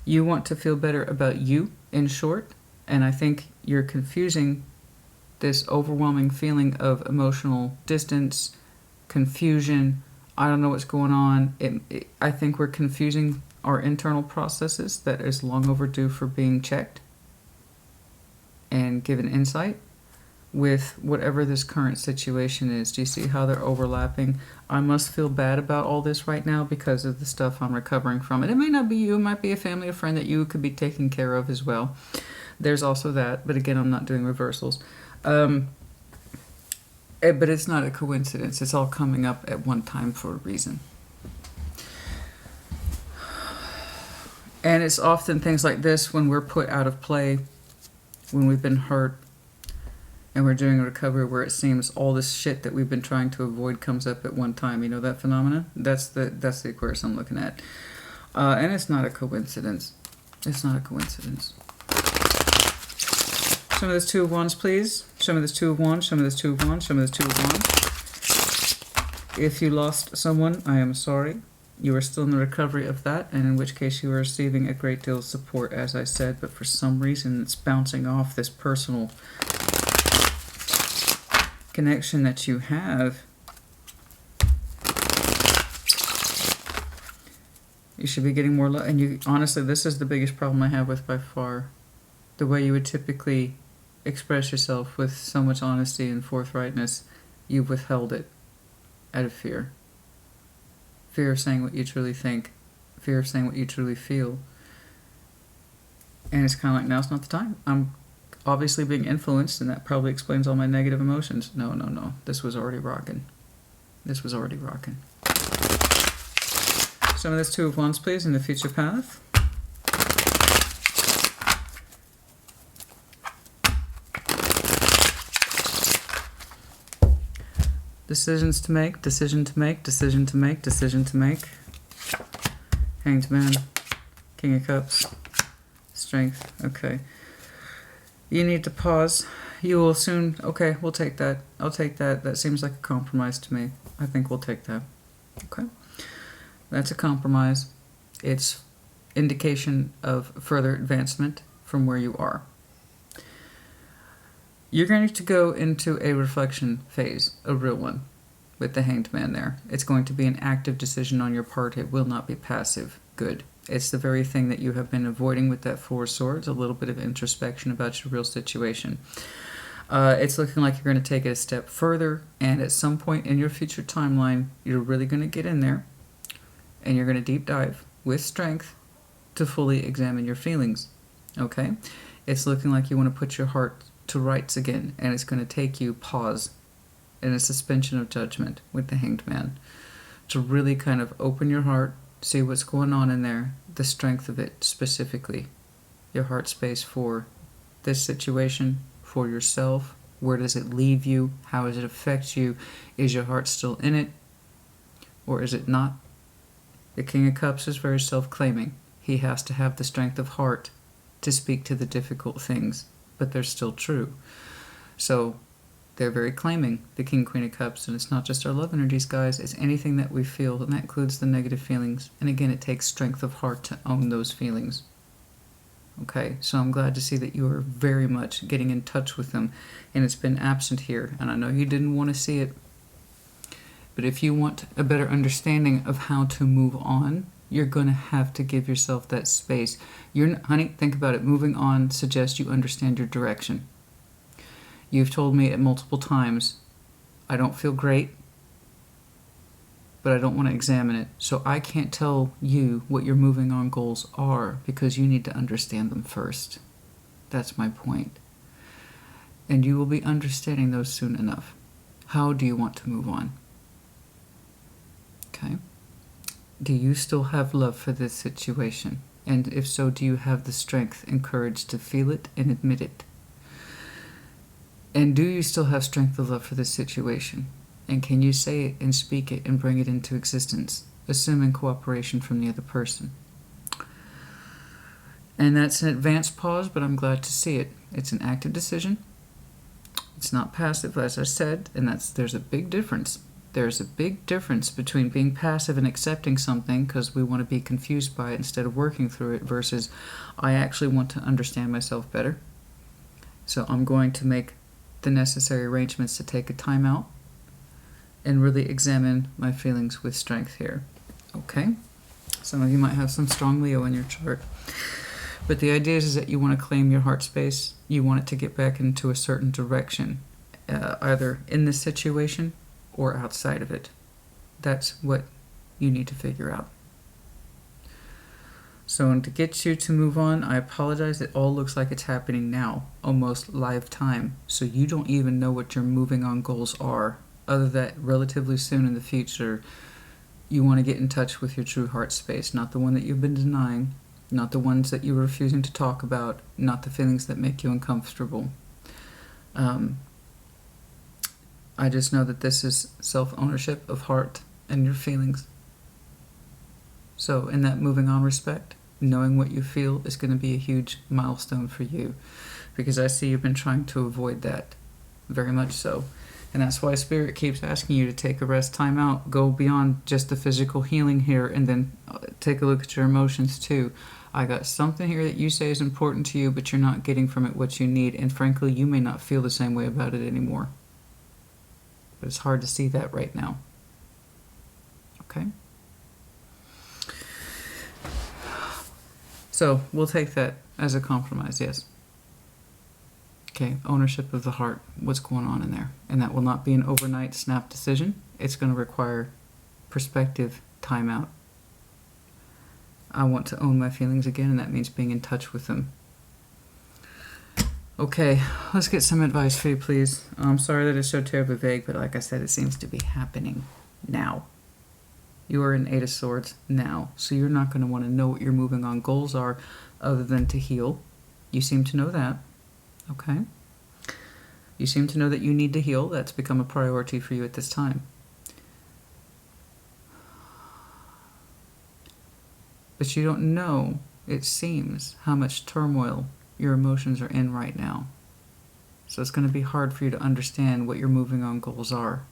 Speaker 1: you want to feel better about you, in short. And I think you're confusing this overwhelming feeling of emotional distance, confusion. I don't know what's going on. I think we're confusing our internal processes that is long overdue for being checked and given insight with whatever this current situation is. Do you see how they're overlapping? I must feel bad about all this right now because of the stuff I'm recovering from. And it may not be you. It might be a family or friend that you could be taking care of as well. There's also that. But again, I'm not doing reversals. But it's not a coincidence. It's all coming up at one time for a reason. And it's often things like this when we're put out of play, when we've been hurt, and we're doing a recovery where it seems all this shit that we've been trying to avoid comes up at one time. You know that phenomenon? That's the Aquarius I'm looking at. And it's not a coincidence. It's not a coincidence. Show me this Two of Wands, please. Show me this Two of Wands. Show me this Two of Wands. Show me this Two of Wands. If you lost someone, I am sorry. You are still in the recovery of that, and in which case you are receiving a great deal of support, as I said, but for some reason it's bouncing off this personal connection that you have. You should be getting more love, and you honestly, this is the biggest problem I have with by far. The way you would typically express yourself with so much honesty and forthrightness, you've withheld it out of fear. Fear of saying what you truly think. Fear of saying what you truly feel. And it's kind of like, now's not the time. I'm obviously being influenced, and that probably explains all my negative emotions. No, no, no. This was already rocking. This was already rocking. Some of this Two of Wands, please, in the future path. Decisions to make, decision to make, decision to make, decision to make. Hanged Man, King of Cups, Strength. Okay. You need to pause. You will soon... Okay, we'll take that. I'll take that. That seems like a compromise to me. I think we'll take that. Okay. That's a compromise. It's indication of further advancement from where you are. You're going to go into a reflection phase, a real one, with the Hanged Man there. It's going to be an active decision on your part. It will not be passive. Good. It's the very thing that you have been avoiding with that Four of Swords, a little bit of introspection about your real situation. It's looking like you're going to take it a step further, and at some point in your future timeline, you're really going to get in there, and you're going to deep dive with strength to fully examine your feelings. Okay? It's looking like you want to put your heart to rights again, and it's going to take you pause and a suspension of judgment with the Hanged Man to really kind of open your heart, see what's going on in there, the strength of it specifically, your heart space for this situation, for yourself. Where does it leave you? How does it affect you? Is your heart still in it, or is it not? The King of Cups is very self-claiming. He has to have the strength of heart to speak to the difficult things, but they're still true. So they're very claiming, the King, Queen of Cups, and it's not just our love energies, guys. It's anything that we feel, and that includes the negative feelings. And again, it takes strength of heart to own those feelings. Okay, so I'm glad to see that you are very much getting in touch with them, and it's been absent here, and I know you didn't want to see it, but if you want a better understanding of how to move on, you're going to have to give yourself that space. Honey, think about it. Moving on suggests you understand your direction. You've told me at multiple times, I don't feel great, but I don't want to examine it. So I can't tell you what your moving on goals are because you need to understand them first. That's my point. And you will be understanding those soon enough. How do you want to move on? Okay. Do you still have love for this situation? And if so, do you have the strength and courage to feel it and admit it? And do you still have strength of love for this situation? And can you say it and speak it and bring it into existence, assuming cooperation from the other person? And that's an advanced pause, but I'm glad to see it. It's an active decision. It's not passive, as I said, and there's a big difference. There's a big difference between being passive and accepting something because we want to be confused by it instead of working through it versus I actually want to understand myself better. So I'm going to make the necessary arrangements to take a time out and really examine my feelings with strength here. Okay? Some of you might have some strong Leo in your chart. But the idea is that you want to claim your heart space. You want it to get back into a certain direction, either in this situation or outside of it. That's what you need to figure out. So to get you to move on, I apologize. It all looks like it's happening now, almost live time. So you don't even know what your moving on goals are, other than relatively soon in the future, you want to get in touch with your true heart space, not the one that you've been denying, not the ones that you're refusing to talk about, not the feelings that make you uncomfortable. I just know that this is self-ownership of heart and your feelings. So in that moving on respect, knowing what you feel is going to be a huge milestone for you, because I see you've been trying to avoid that, very much so. And that's why Spirit keeps asking you to take a rest, time out, go beyond just the physical healing here, and then take a look at your emotions too. I got something here that you say is important to you, but you're not getting from it what you need, and frankly, you may not feel the same way about it anymore. But it's hard to see that right now. Okay? So, we'll take that as a compromise, yes. Okay, ownership of the heart, what's going on in there. And that will not be an overnight snap decision. It's going to require perspective, time out. I want to own my feelings again, and that means being in touch with them. Okay, let's get some advice for you, please. I'm sorry that it's so terribly vague, but like I said, it seems to be happening now. You are in Eight of Swords now, so you're not going to want to know what your moving on goals are other than to heal. You seem to know that. Okay? You seem to know that you need to heal. That's become a priority for you at this time. But you don't know, it seems, how much turmoil your emotions are in right now. So it's going to be hard for you to understand what your moving on goals are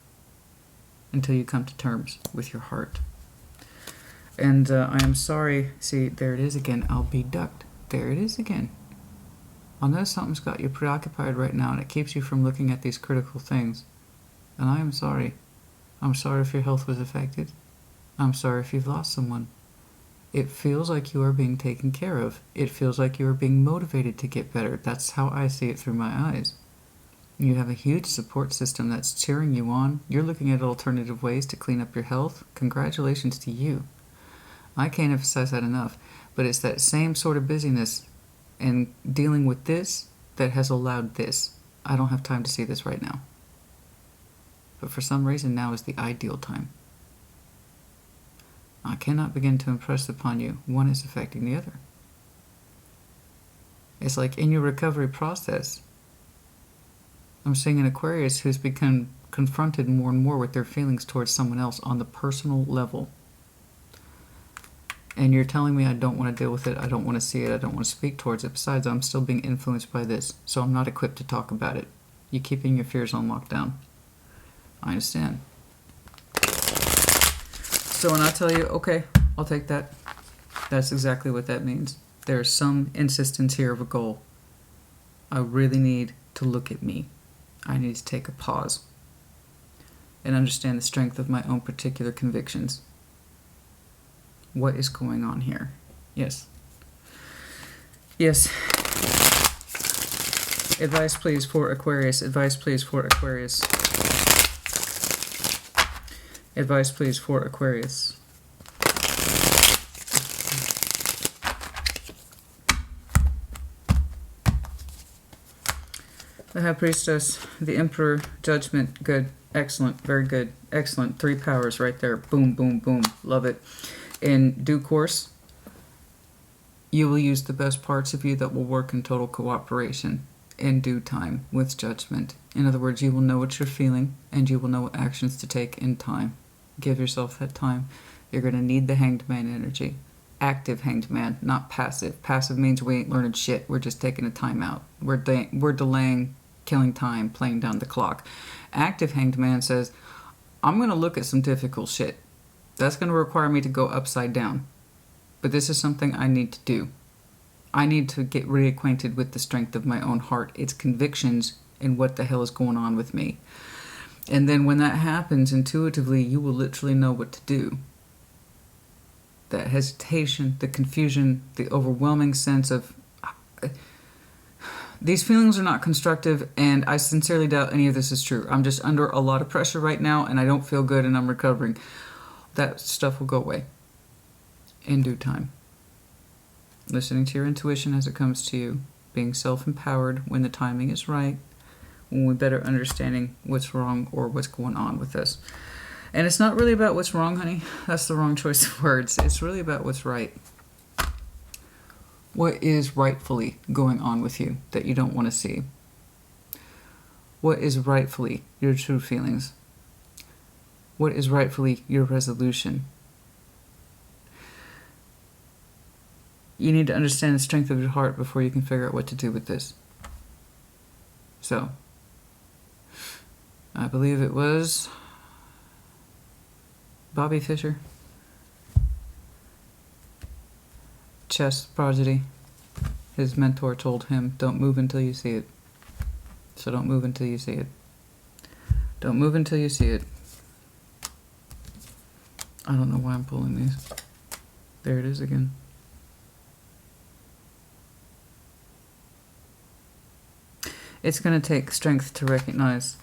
Speaker 1: until you come to terms with your heart. And I am sorry. See, there it is again. I'll be ducked. There it is again. I know something's got you preoccupied right now, and it keeps you from looking at these critical things. And I am sorry. I'm sorry if your health was affected. I'm sorry if you've lost someone. It feels like you are being taken care of. It feels like you are being motivated to get better. That's how I see it through my eyes. You have a huge support system that's cheering you on. You're looking at alternative ways to clean up your health. Congratulations to you. I can't emphasize that enough, but it's that same sort of busyness and dealing with this that has allowed this. I don't have time to see this right now. But for some reason, now is the ideal time. I cannot begin to impress upon you. One is affecting the other. It's like in your recovery process, I'm seeing an Aquarius who's become confronted more and more with their feelings towards someone else on the personal level. And you're telling me I don't want to deal with it, I don't want to see it, I don't want to speak towards it. Besides, I'm still being influenced by this, so I'm not equipped to talk about it. You're keeping your fears on lockdown. I understand. So when I tell you, okay, I'll take that, that's exactly what that means. There's some insistence here of a goal. I really need to look at me. I need to take a pause and understand the strength of my own particular convictions. What is going on here? Yes. Yes. Advice, please, for Aquarius. Advice, please, for Aquarius. Advice, please, for Aquarius. The High Priestess, the Emperor, Judgment, good, excellent, very good, excellent. 3 powers right there. Boom, boom, boom. Love it. In due course, you will use the best parts of you that will work in total cooperation in due time with judgment. In other words, you will know what you're feeling and you will know what actions to take in time. Give yourself that time. You're going to need the Hanged Man energy. Active Hanged Man, not passive. Passive means we ain't learning shit. We're just taking a time out. We're delaying, killing time, playing down the clock. Active Hanged Man says, I'm going to look at some difficult shit. That's going to require me to go upside down. But this is something I need to do. I need to get reacquainted with the strength of my own heart, its convictions, and what the hell is going on with me. And then when that happens, intuitively, you will literally know what to do. That hesitation, the confusion, the overwhelming sense of... These feelings are not constructive, and I sincerely doubt any of this is true. I'm just under a lot of pressure right now, and I don't feel good, and I'm recovering. That stuff will go away in due time. Listening to your intuition as it comes to you. Being self-empowered when the timing is right. When we're better understanding what's wrong or what's going on with us. And it's not really about what's wrong, honey. That's the wrong choice of words. It's really about what's right. What is rightfully going on with you that you don't want to see? What is rightfully your true feelings? What is rightfully your resolution? You need to understand the strength of your heart before you can figure out what to do with this. So, I believe it was Bobby Fischer, chess prodigy. His mentor told him, don't move until you see it. So don't move until you see it. Don't move until you see it. I don't know why I'm pulling these. There it is again. It's going to take strength to recognize.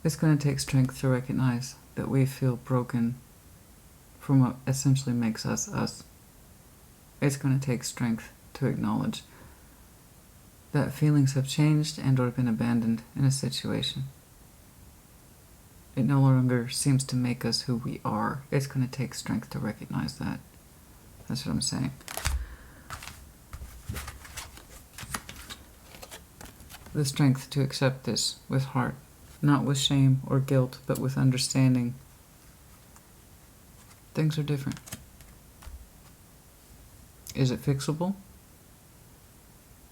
Speaker 1: It's going to take strength to recognize that we feel broken from what essentially makes us us. It's going to take strength to acknowledge that feelings have changed and or been abandoned in a situation. It no longer seems to make us who we are. It's going to take strength to recognize that. That's what I'm saying. The strength to accept this with heart, not with shame or guilt, but with understanding. Things are different. Is it fixable?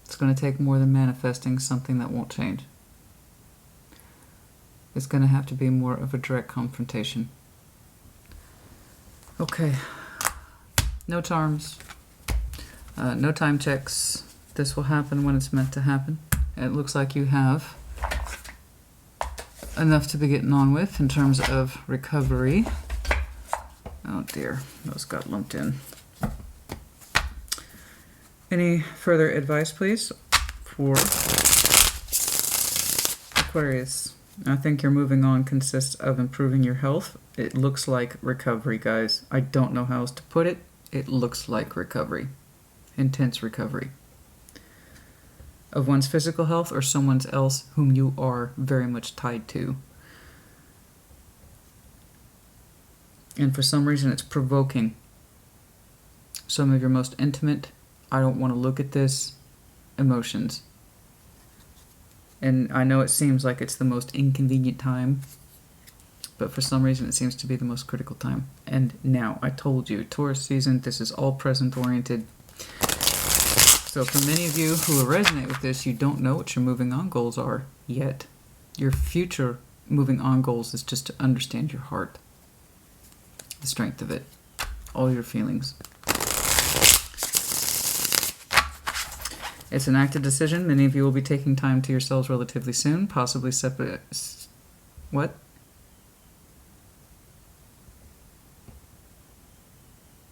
Speaker 1: It's going to take more than manifesting something that won't change. It's going to have to be more of a direct confrontation. Okay. No charms. No time checks. This will happen when it's meant to happen. It looks like you have enough to be getting on with in terms of recovery. Oh dear, those got lumped in. Any further advice, please, for Aquarius? I think your moving on consists of improving your health. It looks like recovery, guys. I don't know how else to put it. It looks like recovery. Intense recovery. Of one's physical health or someone else whom you are very much tied to. And for some reason it's provoking some of your most intimate, I don't want to look at this, emotions. And I know it seems like it's the most inconvenient time, but for some reason it seems to be the most critical time. And now, I told you, Taurus season, this is all present oriented. So for many of you who will resonate with this, you don't know what your moving on goals are yet. Your future moving on goals is just to understand your heart, the strength of it, all your feelings. It's an active decision. Many of you will be taking time to yourselves relatively soon, possibly separate... What?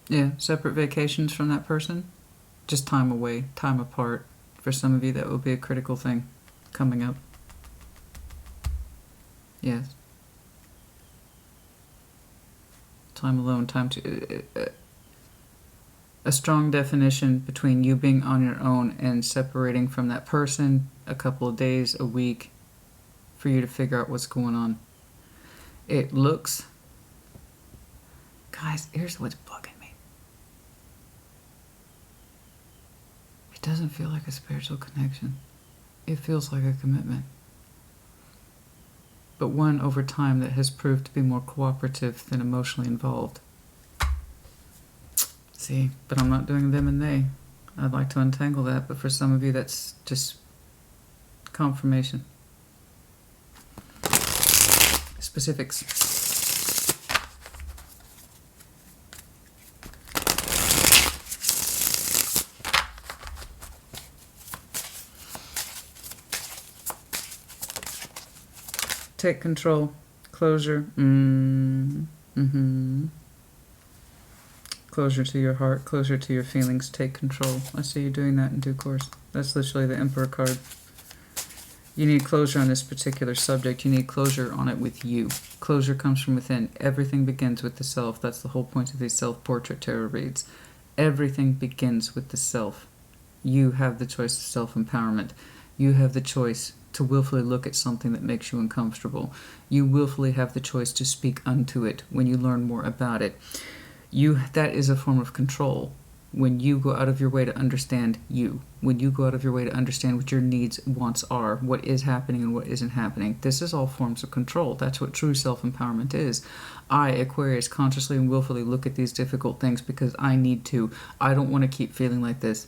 Speaker 1: Yeah, separate vacations from that person. Just time away, time apart. For some of you, that will be a critical thing coming up. Yes. Time alone, time to... a strong definition between you being on your own and separating from that person a couple of days, a week, for you to figure out what's going on. It looks... Guys, here's what's bugging me. It doesn't feel like a spiritual connection. It feels like a commitment. But one over time that has proved to be more cooperative than emotionally involved. See, but I'm not doing them and they. I'd like to untangle that, but for some of you that's just confirmation. Specifics. Take control. Closure. Closure to your heart. Closure to your feelings. Take control. I see you doing that in due course. That's literally the Emperor card. You need closure on this particular subject. You need closure on it with you. Closure comes from within. Everything begins with the self. That's the whole point of these self-portrait tarot reads. Everything begins with the self. You have the choice of self-empowerment. You have the choice to willfully look at something that makes you uncomfortable. You willfully have the choice to speak unto it when you learn more about it. That is a form of control. When you go out of your way to understand you, when you go out of your way to understand what your needs, wants are, what is happening and what isn't happening, this is all forms of control. That's what true self-empowerment is. I, Aquarius, consciously and willfully look at these difficult things because I need to. I don't want to keep feeling like this.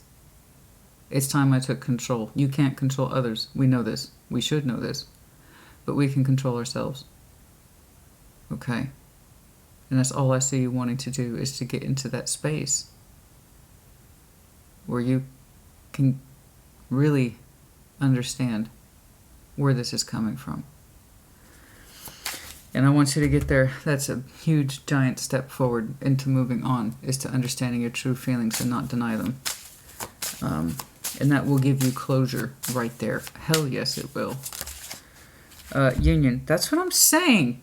Speaker 1: It's time I took control. You can't control others. We know this. We should know this. But we can control ourselves. Okay? And that's all I see you wanting to do, is to get into that space where you can really understand where this is coming from. And I want you to get there. That's a huge, giant step forward into moving on, is to understanding your true feelings and not deny them. And that will give you closure right there. Hell yes, it will. Union. That's what I'm saying.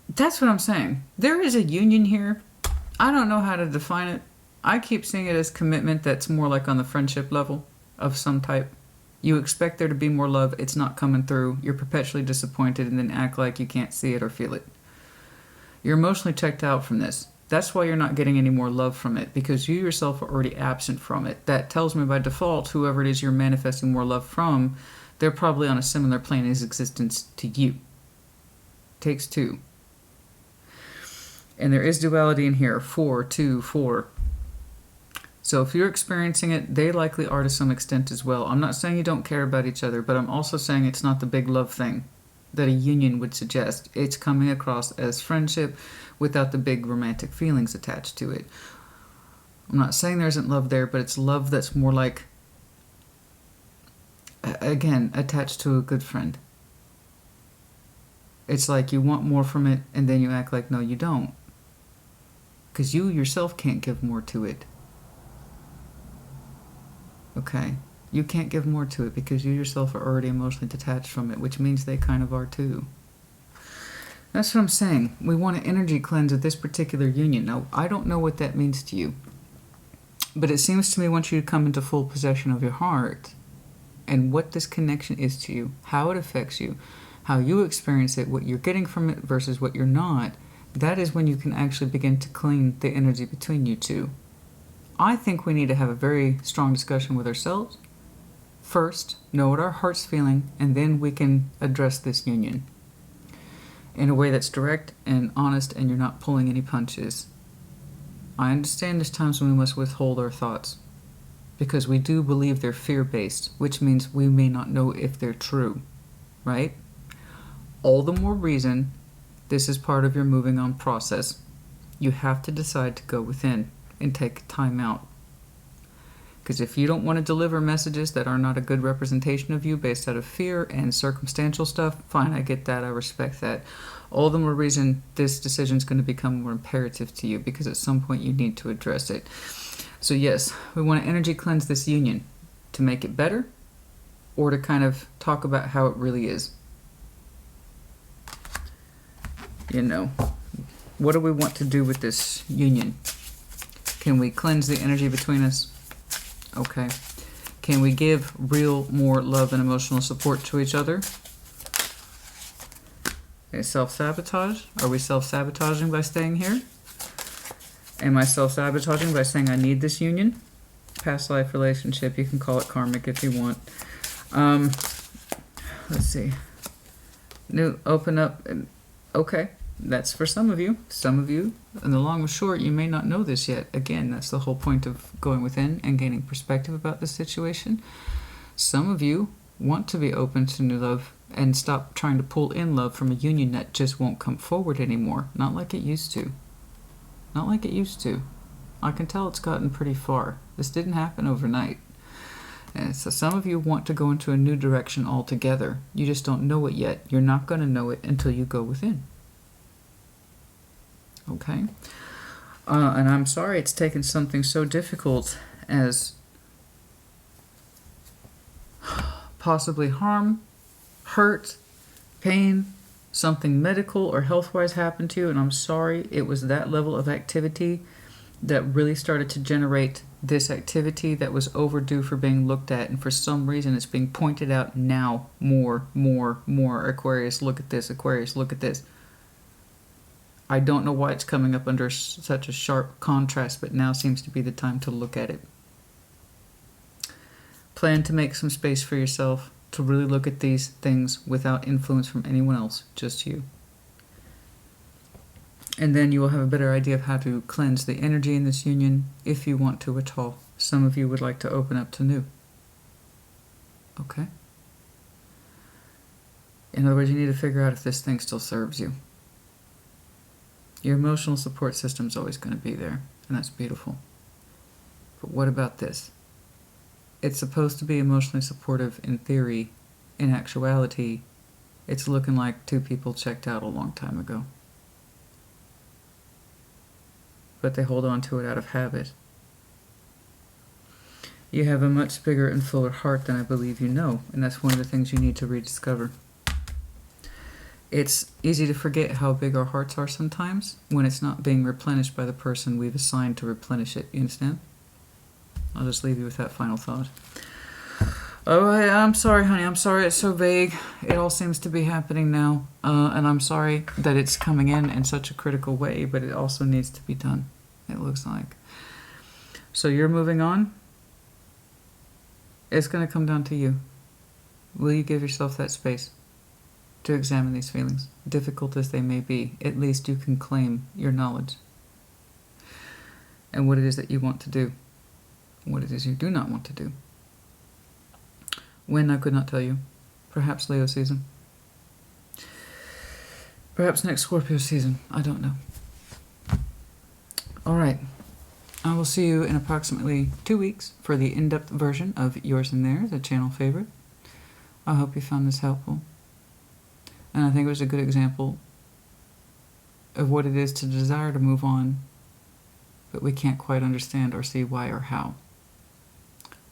Speaker 1: That's what I'm saying. There is a union here. I don't know how to define it. I keep seeing it as commitment that's more like on the friendship level of some type. You expect there to be more love. It's not coming through. You're perpetually disappointed and then act like you can't see it or feel it. You're emotionally checked out from this. That's why you're not getting any more love from it, because you yourself are already absent from it. That tells me by default, whoever it is you're manifesting more love from, they're probably on a similar plane of existence to you. Takes two. And there is duality in here, 4, 2, 4. So if you're experiencing it, they likely are to some extent as well. I'm not saying you don't care about each other, but I'm also saying it's not the big love thing that a union would suggest. It's coming across as friendship without the big romantic feelings attached to it. I'm not saying there isn't love there, but it's love that's more like, again, attached to a good friend. It's like you want more from it, and then you act like, no, you don't. Because you yourself can't give more to it. Okay? You can't give more to it because you yourself are already emotionally detached from it, which means they kind of are too. That's what I'm saying. We want an energy cleanse of this particular union. Now, I don't know what that means to you, but it seems to me once you come into full possession of your heart and what this connection is to you, how it affects you, how you experience it, what you're getting from it versus what you're not, that is when you can actually begin to clean the energy between you two. I think we need to have a very strong discussion with ourselves. First, know what our heart's feeling, and then we can address this union in a way that's direct and honest, and you're not pulling any punches. I understand there's times when we must withhold our thoughts because we do believe they're fear-based, which means we may not know if they're true, right? All the more reason this is part of your moving on process. You have to decide to go within and take time out. Because if you don't want to deliver messages that are not a good representation of you based out of fear and circumstantial stuff, fine, I get that, I respect that. All the more reason this decision is going to become more imperative to you, because at some point you need to address it. So yes, we want to energy cleanse this union to make it better, or to kind of talk about how it really is. You know, what do we want to do with this union? Can we cleanse the energy between us? Okay. Can we give real more love and emotional support to each other? Okay, self-sabotage. Are we self-sabotaging by staying here? Am I self-sabotaging by saying I need this union? past life relationship. You can call it karmic if you want. Let's see. New, open up. Okay, that's for some of you. Some of you, and the long and short, you may not know this yet. Again, that's the whole point of going within and gaining perspective about the situation. Some of you want to be open to new love and stop trying to pull in love from a union that just won't come forward anymore. Not like it used to. Not like it used to. I can tell it's gotten pretty far. This didn't happen overnight. And so some of you want to go into a new direction altogether. You just don't know it yet. You're not going to know it until you go within. Okay? And I'm sorry it's taken something so difficult as possibly harm, hurt, pain, something medical or health-wise happened to you, and I'm sorry it was that level of activity that really started to generate this activity that was overdue for being looked at, and for some reason it's being pointed out now more. Aquarius, look at this. Aquarius, look at this. I don't know why it's coming up under such a sharp contrast, but now seems to be the time to look at it. Plan to make some space for yourself to really look at these things without influence from anyone else, just you. And then you will have a better idea of how to cleanse the energy in this union if you want to at all. Some of you would like to open up to new. Okay? In other words, you need to figure out if this thing still serves you. Your emotional support system is always going to be there, and that's beautiful. But what about this? It's supposed to be emotionally supportive in theory. In actuality, it's looking like two people checked out a long time ago. But they hold on to it out of habit. You have a much bigger and fuller heart than I believe you know, and that's one of the things you need to rediscover. It's easy to forget how big our hearts are sometimes when it's not being replenished by the person we've assigned to replenish it. You understand? I'll just leave you with that final thought. Oh, I'm sorry, honey. I'm sorry it's so vague. It all seems to be happening now. And I'm sorry that it's coming in such a critical way, but it also needs to be done, it looks like. So you're moving on. It's going to come down to you. Will you give yourself that space to examine these feelings? Difficult as they may be, at least you can claim your knowledge and what it is that you want to do, what it is you do not want to do. When, I could not tell you. Perhaps Leo season. Perhaps next Scorpio season. I don't know. All right. I will see you in approximately 2 weeks for the in-depth version of Yours and Theirs, a channel favorite. I hope you found this helpful. And I think it was a good example of what it is to desire to move on, but we can't quite understand or see why or how,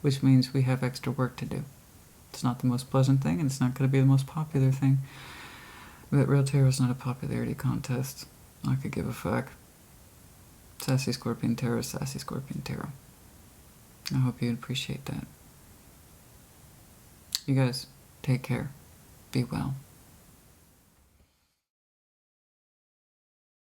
Speaker 1: which means we have extra work to do. It's not the most pleasant thing, and it's not going to be the most popular thing. But Real Tarot is not a popularity contest. I could give a fuck. Sassy Scorpion Tarot, Sassy Scorpion Tarot. I hope you appreciate that. You guys, take care. Be well.